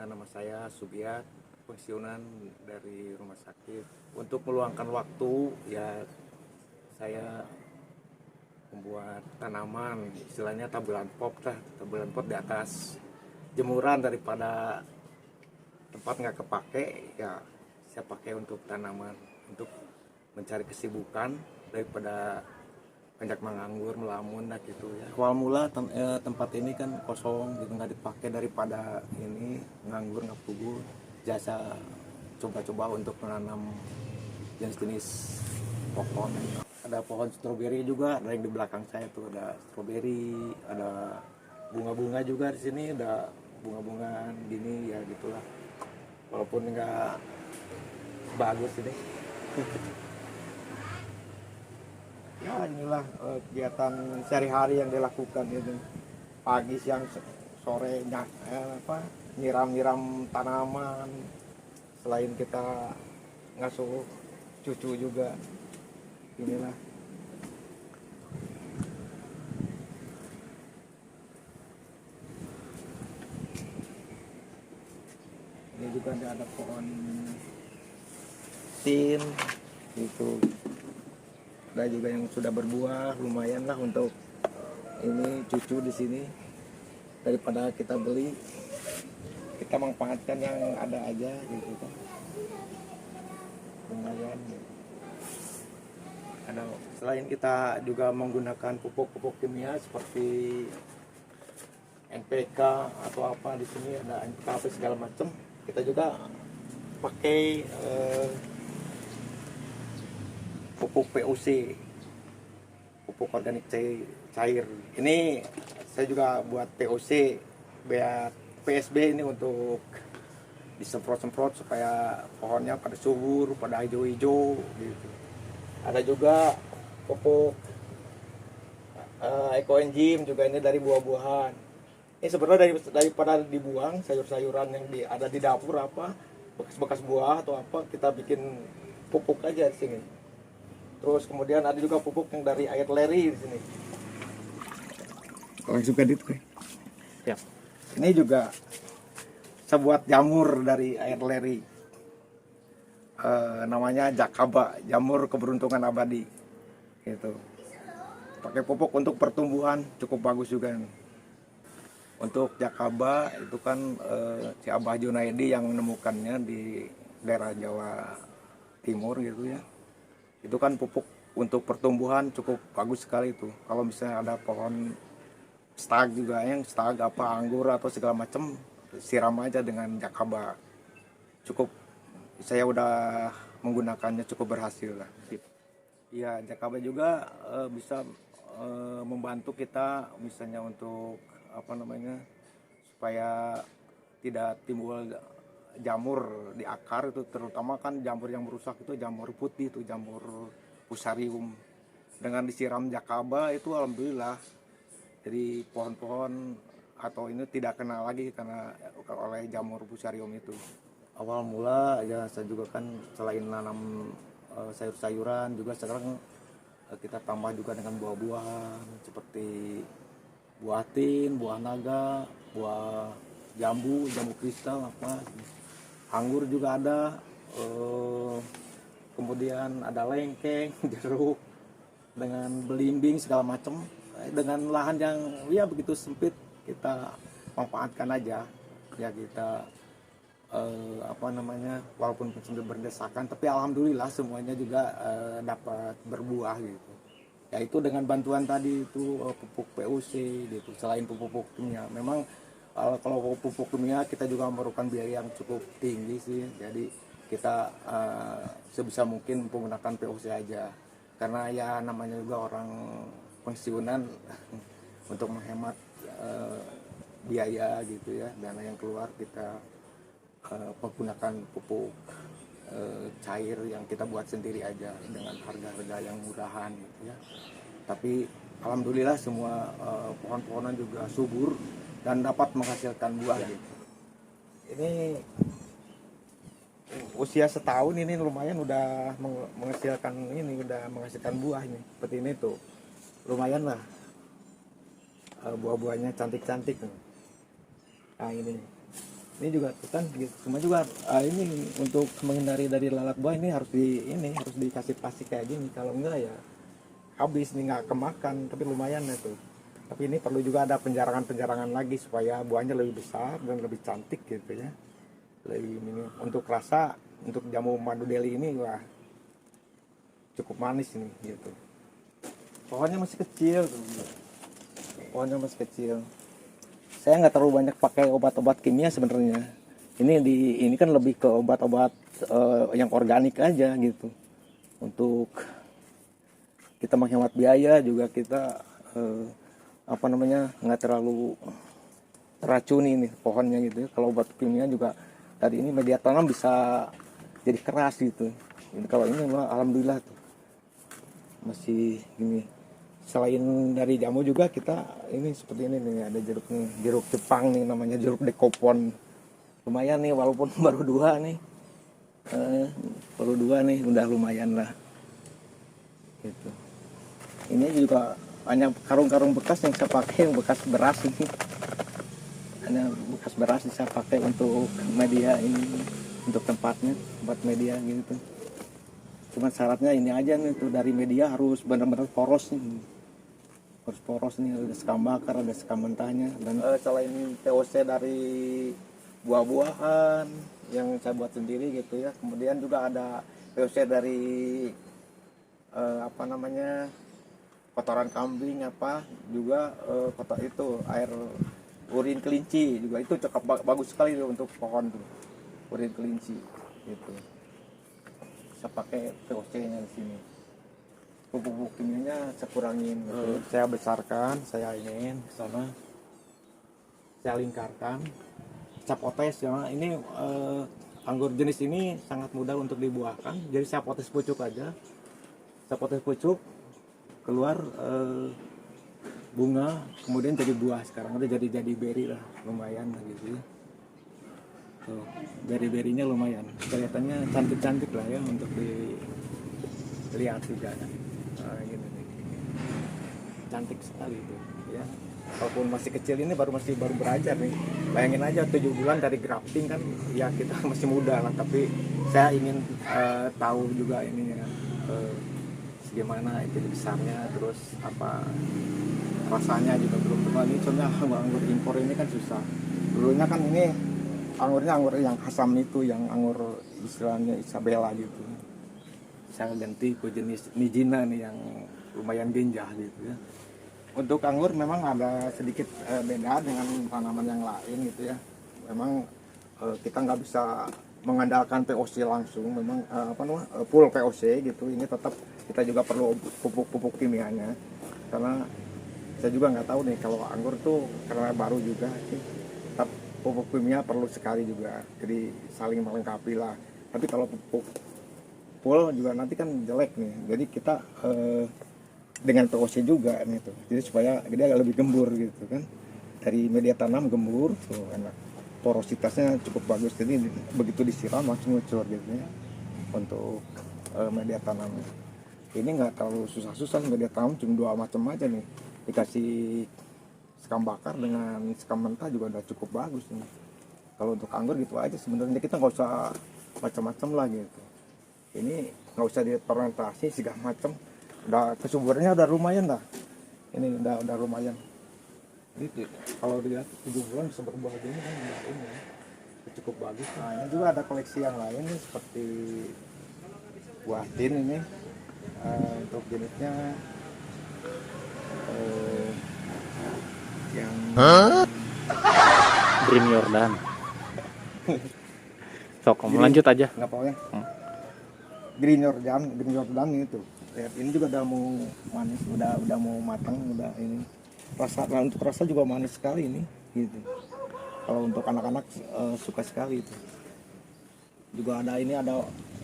Nama saya Sugiat, pensiunan dari rumah sakit. Untuk meluangkan waktu, ya saya membuat tanaman, istilahnya tabulan pot lah, tabulan pot di atas jemuran daripada tempat nggak kepake, ya saya pakai untuk tanaman, untuk mencari kesibukan daripada banyak menganggur melamun lah gitu ya. Awal mula tempat ini kan kosong gitu, nggak dipakai, daripada ini nganggur nggak pugu, jasa coba-coba untuk menanam jenis-jenis pohon. Ada pohon stroberi juga, ada yang di belakang saya tuh, ada stroberi, ada bunga-bunga juga di sini, ada bunga-bungaan gini ya gitulah, walaupun nggak bagus ini. Ya inilah kegiatan sehari-hari yang dilakukan ini, pagi siang sore nyiram-nyiram tanaman, selain kita ngasuh cucu juga, inilah. Ini juga ada pohon tin itu, ada juga yang sudah berbuah, lumayan lah untuk ini cucu di sini, daripada kita beli, kita manfaatkan yang ada aja gitu kan, lumayan. Ada, selain kita juga menggunakan pupuk-pupuk kimia seperti NPK atau apa, di sini ada NPK segala macam, kita juga pakai pupuk POC, pupuk organik cair. Ini saya juga buat POC, buat PSB ini untuk disemprot-semprot supaya pohonnya pada subur, pada hijau-hijau gitu. Ada juga pupuk ekoenzim juga, ini dari buah-buahan. Ini sebenarnya daripada dibuang sayur-sayuran yang ada di dapur, apa bekas-bekas buah atau apa, kita bikin pupuk aja di sini. Terus kemudian ada juga pupuk yang dari air leri di sini. Kalau suka gitu ya. Ini juga saya buat jamur dari air leri. Namanya Jakaba, jamur keberuntungan abadi. Gitu. Pakai pupuk untuk pertumbuhan cukup bagus juga. Untuk Jakaba itu kan si Abah Junaidi yang menemukannya di daerah Jawa Timur gitu ya. Itu kan pupuk untuk pertumbuhan cukup bagus sekali itu. Kalau misalnya ada pohon stag juga, yang stag apa anggur atau segala macam, siram aja dengan Jakaba. Cukup, saya udah menggunakannya cukup berhasil lah. Iya, Jakaba juga bisa membantu kita misalnya untuk apa namanya, supaya tidak timbul jamur di akar itu, terutama kan jamur yang merusak itu jamur putih, itu jamur fusarium. Dengan disiram Jakaba itu alhamdulillah, jadi pohon-pohon atau ini tidak kena lagi karena oleh jamur fusarium itu. Awal mula ya saya juga kan selain nanam sayur-sayuran, juga sekarang kita tambah juga dengan buah-buahan seperti buah tin, buah naga, buah jambu, jambu kristal apa, anggur juga ada, kemudian ada lengkeng, jeruk, dengan belimbing segala macam. Dengan lahan yang ya begitu sempit, kita manfaatkan aja ya, kita apa namanya, walaupun sambil berdesakan, tapi alhamdulillah semuanya juga dapat berbuah gitu. Yaitu dengan bantuan tadi itu pupuk PUC gitu, selain pupuk kimia. Memang kalau pupuk kimia kita juga memerlukan biaya yang cukup tinggi sih, jadi kita sebisa mungkin menggunakan PUC aja, karena ya namanya juga orang pensiunan untuk menghemat biaya gitu ya, dana yang keluar, kita menggunakan pupuk cair yang kita buat sendiri aja dengan harga-harga yang murahan gitu ya. Tapi alhamdulillah semua pohon-pohonan juga subur dan dapat menghasilkan buah gitu. Ini usia setahun ini lumayan udah menghasilkan ini, udah menghasilkan buah ini. Seperti ini tuh. Lumayan lah. Buah-buahnya cantik-cantik. Nah ini. Ini juga tuh kan gitu. Cuma juga ini untuk menghindari dari lalat buah ini harus dikasih plastik kayak gini. Kalau enggak ya habis nih, nggak kemakan. Tapi lumayan itu. Tapi ini perlu juga ada penjarangan lagi supaya buahnya lebih besar dan lebih cantik gitu ya. Lebih minim. Untuk rasa, untuk jamu madu deli ini wah cukup manis ini gitu. Pohonnya masih kecil tuh. Pohonnya masih kecil. Saya nggak terlalu banyak pakai obat-obat kimia sebenarnya. Ini kan lebih ke obat-obat yang organik aja gitu. Untuk kita menghemat biaya juga, kita nggak terlalu teracuni nih pohonnya gitu ya. Kalau obat kimia juga dari ini media tanam bisa jadi keras gitu. Ini kalau ini alhamdulillah tuh masih gini. Selain dari jamu juga kita ini seperti ini nih, ada jeruk nih, jeruk Jepang nih namanya jeruk dekopon. Lumayan nih walaupun baru dua nih. Udah lumayan lah. Gitu. Ini juga banyak karung-karung bekas yang saya pakai, yang bekas beras ini. Hanya bekas beras saya pakai untuk media ini, untuk tempat media gitu. Cuma syaratnya ini aja nih tuh, dari media harus benar-benar poros nih. Harus poros nih, ada sekam bakar, ada sekam mentahnya. Dan selain TOC dari buah-buahan yang saya buat sendiri gitu ya, kemudian juga ada TOC dari kotoran kambing juga kotor itu air urin kelinci juga, itu cukup bagus sekali untuk pohon tuh, urin kelinci gitu. Saya pakai TOC-nya di sini. Pupuk kimianya saya kurangin gitu. Saya besarkan, saya ingin ke sana, saya lingkarkan, saya potes ya. Ini anggur jenis ini sangat mudah untuk dibuahkan, jadi saya potes pucuk aja. Saya potes pucuk, keluar bunga, kemudian jadi buah. Sekarang udah jadi beri lah, lumayan lah gitu ya. Tuh, beri-berinya lumayan, kelihatannya cantik-cantik lah ya untuk dilihat juga kan. Nah, gini nih. Cantik sekali itu ya. Walaupun masih kecil, ini baru belajar nih. Bayangin aja 7 bulan dari grafting kan, ya kita masih muda lah, tapi saya ingin tahu juga ini ya, gimana itu besarnya, terus apa rasanya juga belum pernah. Ini soalnya anggur impor ini kan susah. Dulunya kan ini anggur yang Asam itu, yang anggur istilahnya Isabella gitu. Saya ganti ke jenis Nijina nih yang lumayan genjah gitu ya. Untuk anggur memang ada sedikit beda dengan tanaman yang lain gitu ya. Memang kita nggak bisa mengandalkan POC langsung, memang full POC gitu. Ini tetap kita juga perlu pupuk kimianya, karena saya juga nggak tahu nih kalau anggur tuh karena baru juga sih. Tetap pupuk kimia perlu sekali juga, jadi saling melengkapi lah. Tapi kalau pupuk full juga nanti kan jelek nih, jadi kita dengan POC juga nih tuh, jadi supaya dia agak lebih gembur gitu kan. Dari media tanam gembur tuh enak, porositasnya cukup bagus, jadi begitu disiram langsung ngucur gitu ya. Untuk media tanamnya ini nggak terlalu susah media tanam, cuma 2 macam aja nih, dikasih sekam bakar dengan sekam mentah juga udah cukup bagus nih. Kalau untuk anggur gitu aja sebenarnya, kita nggak usah macam-macam lah gitu. Ini nggak usah difermentasi segala macam, udah kesuburannya udah lumayan lah. Ini udah lumayan. Ini kalau dilihat 7 bulan bisa berbuah gini kan, ini cukup bagus. Nah, ini juga ada koleksi yang lain nih, seperti buah tin ini. Untuk jenisnya yang Green Jordan. Sok, kamu lanjut aja. nggak apa-apa ya. Green Jordan itu. Lihat, ini juga udah mau manis, udah mau matang, udah ini. Untuk rasa juga manis sekali ini gitu. Kalau untuk anak-anak suka sekali itu. Juga ada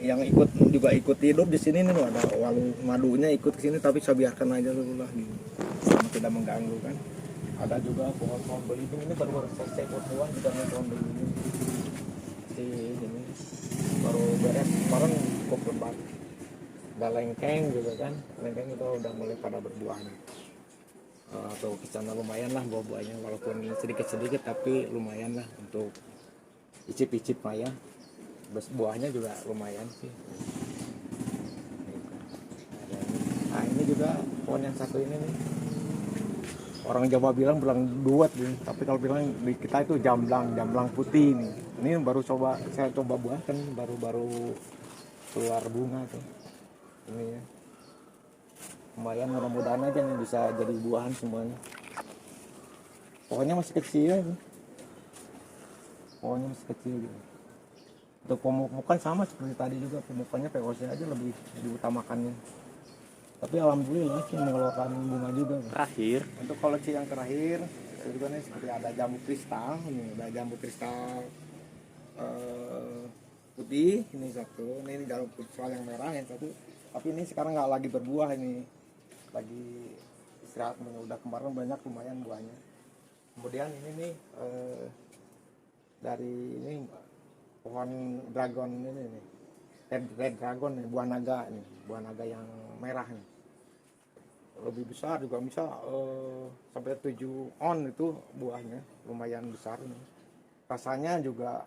yang ikut tidur di sini nih loh, ada walu madunya ikut ke sini, tapi saya biarkan aja dulu lah gitu. Sama tidak mengganggu kan. Ada juga pohon belimbing, ini baru selesai pohon juga nih, pohon belimbing. Ini baru beres kemarin, cukup lebat. Ada lengkeng juga kan, lengkeng itu udah mulai pada berbuah nih. Atau kesana lumayan lah buah-buahnya, walaupun sedikit-sedikit tapi lumayan lah untuk icip-icip lah ya. Buahnya juga lumayan sih. Nah ini juga pohon yang satu ini nih. Orang Jawa bilang belang duet nih, tapi kalau bilang di kita itu jamblang putih nih. Ini baru saya coba buahkan, baru keluar bunga tuh. Ini ya. Lumayan, mudah-mudahan aja nih bisa jadi buahan semuanya. Pokoknya masih kecil ya. Pohonnya masih kecil gitu. Untuk pemupukan sama seperti tadi juga, pemupukannya POC aja lebih diutamakannya. Tapi alhamdulillah sih mengeluarkan bunga juga. Terakhir, Untuk koleksi yang terakhir juga nih seperti ada jambu kristal, ini ada jambu kristal putih ini satu, ini jambu kristal yang merah yang satu. Tapi ini sekarang nggak lagi berbuah, ini lagi istirahat, udah kemarin banyak lumayan buahnya. Kemudian ini nih dari ini pohon dragon ini nih, red dragon nih, buah naga yang merah nih. Lebih besar juga bisa sampai 7 on itu buahnya, lumayan besar nih. Rasanya juga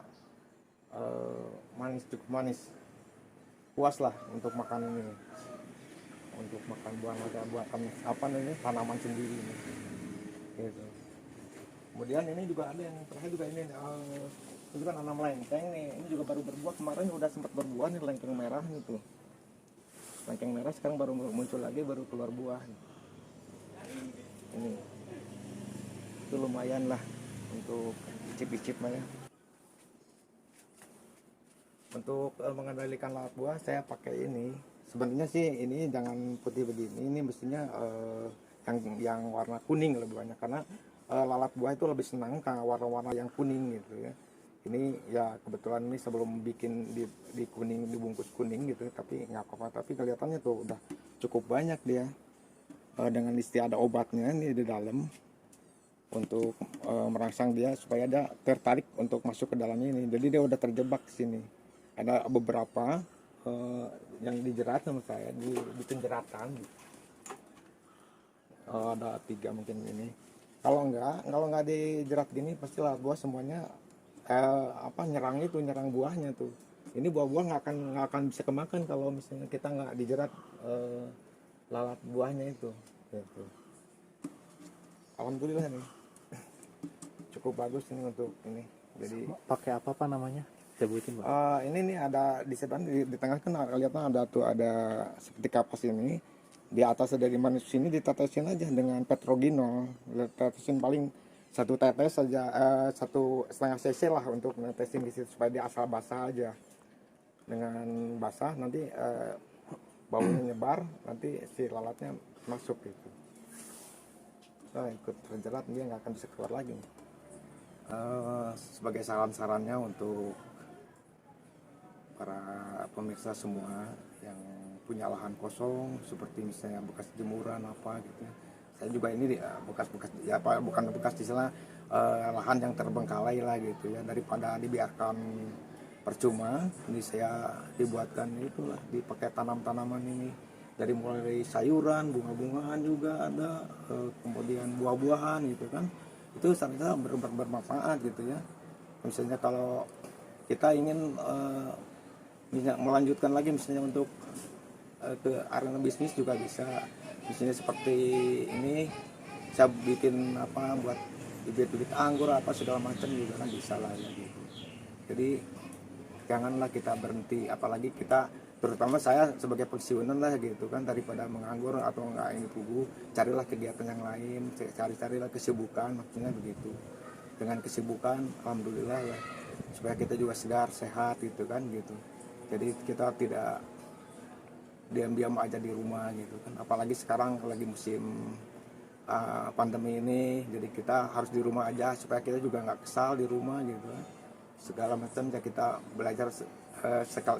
manis, cukup manis, puas lah untuk makan ini, untuk makan buah naga, buatan apa nih, tanaman sendiri nih. Gitu. Kemudian ini juga ada yang terakhir juga ini itu kan nanam lengkeng nih, ini juga baru berbuah, kemarin udah sempat berbuah nih lengkeng merah itu. Lengkeng merah sekarang baru muncul lagi, baru keluar buah. Ini itu lumayan lah untuk icip-icip ya. Untuk mengendalikan lalat buah saya pakai ini. Sebenarnya sih ini jangan putih begini, ini mestinya yang warna kuning lebih banyak, karena lalat buah itu lebih senang ke warna-warna yang kuning gitu ya. Ini ya kebetulan ini sebelum bikin di kuning, dibungkus kuning gitu, tapi nggak apa-apa. Tapi kelihatannya tuh udah cukup banyak dia, dengan ada obatnya ini di dalam untuk merangsang dia supaya dia tertarik untuk masuk ke dalam ini. Jadi dia udah terjebak di sini. Ada beberapa yang dijerat sama saya di penjeratan. Ada 3 mungkin ini. Kalau nggak dijerat gini pasti lalat buah semuanya nyerang buahnya tuh. Ini buah-buah nggak akan bisa kemakan kalau misalnya kita nggak dijerat lalat buahnya itu. Gitu. Alhamdulillah nih cukup bagus ini untuk ini. Jadi pakai apa Pak namanya? Sebutin Pak. ini nih ada di sebelah di tengah kan kelihatan ada seperti kapas ini. Di atas dari manis ini ditetesin aja dengan petroginol. Ditetesin paling 1 tetes saja, 1,5 cc lah untuk netesin di situ supaya dia asal basah aja. Dengan basah nanti baunya nyebar, nanti si lalatnya masuk gitu. Ikut terjerat, dia nggak akan bisa keluar lagi. Sebagai saran-sarannya untuk para pemirsa semua yang punya lahan kosong seperti misalnya bekas jemuran apa gitu, saya juga ini bekas-bekas ya apa, bukan bekas istilah lahan yang terbengkalai lah gitu ya, daripada dibiarkan percuma, ini saya dibuatkan itulah, dipakai tanam-tanaman ini, dari mulai sayuran, bunga-bungaan juga ada, kemudian buah-buahan gitu kan, itu sangat bermanfaat gitu ya. Misalnya kalau kita ingin melanjutkan lagi misalnya untuk ke arena bisnis juga bisa, misalnya seperti ini saya bikin apa buat bibit-bibit anggur apa segala macam juga kan bisa lah ya gitu. Jadi janganlah kita berhenti, apalagi kita, terutama saya sebagai pensiunan lah gitu kan, daripada menganggur atau enggak ini tubuh, carilah kegiatan yang lain, carilah kesibukan, maksudnya begitu. Dengan kesibukan alhamdulillah ya, supaya kita juga segar sehat gitu kan gitu. Jadi kita tidak diam-diam aja di rumah gitu kan, apalagi sekarang lagi musim pandemi ini, jadi kita harus di rumah aja supaya kita juga nggak kesal di rumah gitu kan. Segala macam ya kita belajar,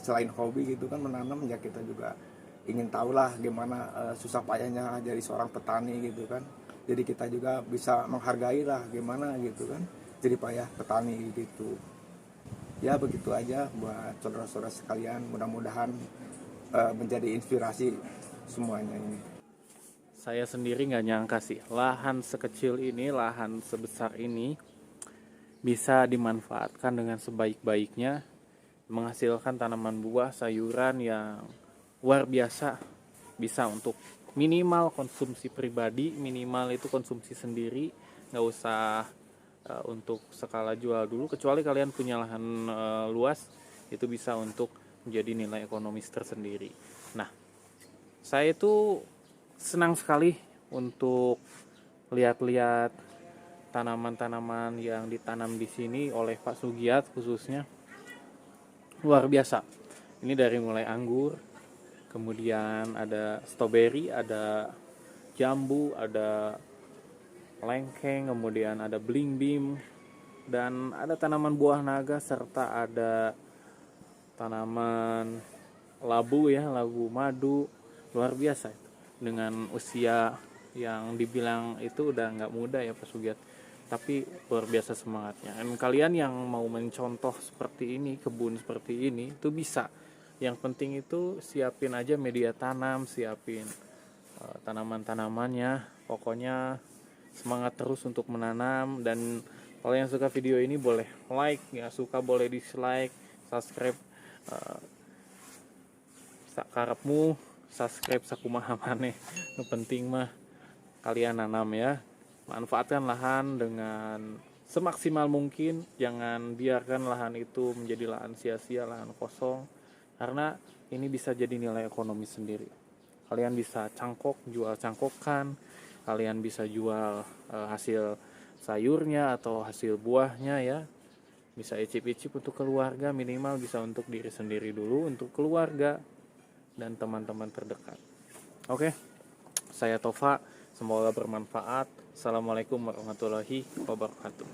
selain hobi gitu kan menanam, ya kita juga ingin tahulah gimana susah payahnya jadi seorang petani gitu kan. Jadi kita juga bisa menghargai lah gimana gitu kan jadi payah petani gitu. Ya begitu aja buat saudara-saudara sekalian, mudah-mudahan menjadi inspirasi semuanya ini. Saya sendiri nggak nyangka sih, lahan sekecil ini, lahan sebesar ini bisa dimanfaatkan dengan sebaik-baiknya, menghasilkan tanaman buah sayuran yang luar biasa, bisa untuk minimal konsumsi pribadi, minimal itu konsumsi sendiri, nggak usah untuk skala jual dulu, kecuali kalian punya lahan luas, itu bisa untuk menjadi nilai ekonomis tersendiri. Nah, saya itu senang sekali untuk lihat-lihat tanaman-tanaman yang ditanam di sini oleh Pak Sugiat khususnya. Luar biasa. Ini dari mulai anggur, kemudian ada stroberi, ada jambu, ada lengkeng, kemudian ada belimbing, dan ada tanaman buah naga, serta ada tanaman labu ya, labu madu. Luar biasa itu. Dengan usia yang dibilang itu udah nggak muda ya Pak Sugiat, tapi luar biasa semangatnya. Dan kalian yang mau mencontoh seperti ini, kebun seperti ini, itu bisa. Yang penting itu siapin aja media tanam, siapin tanaman-tanamannya. Pokoknya semangat terus untuk menanam. Dan kalau yang suka video ini boleh like, nggak suka boleh dislike, subscribe sakarepmu, subscribe sakumaha maneh. Nu penting mah kalian nanam ya. Manfaatkan lahan dengan semaksimal mungkin. Jangan biarkan lahan itu menjadi lahan sia-sia, lahan kosong, karena ini bisa jadi nilai ekonomi sendiri. Kalian bisa cangkok, jual cangkokan, kalian bisa jual hasil sayurnya atau hasil buahnya ya. Bisa icip-icip untuk keluarga, minimal bisa untuk diri sendiri dulu, untuk keluarga dan teman-teman terdekat. Oke, saya Tova, semoga bermanfaat. Assalamualaikum warahmatullahi wabarakatuh.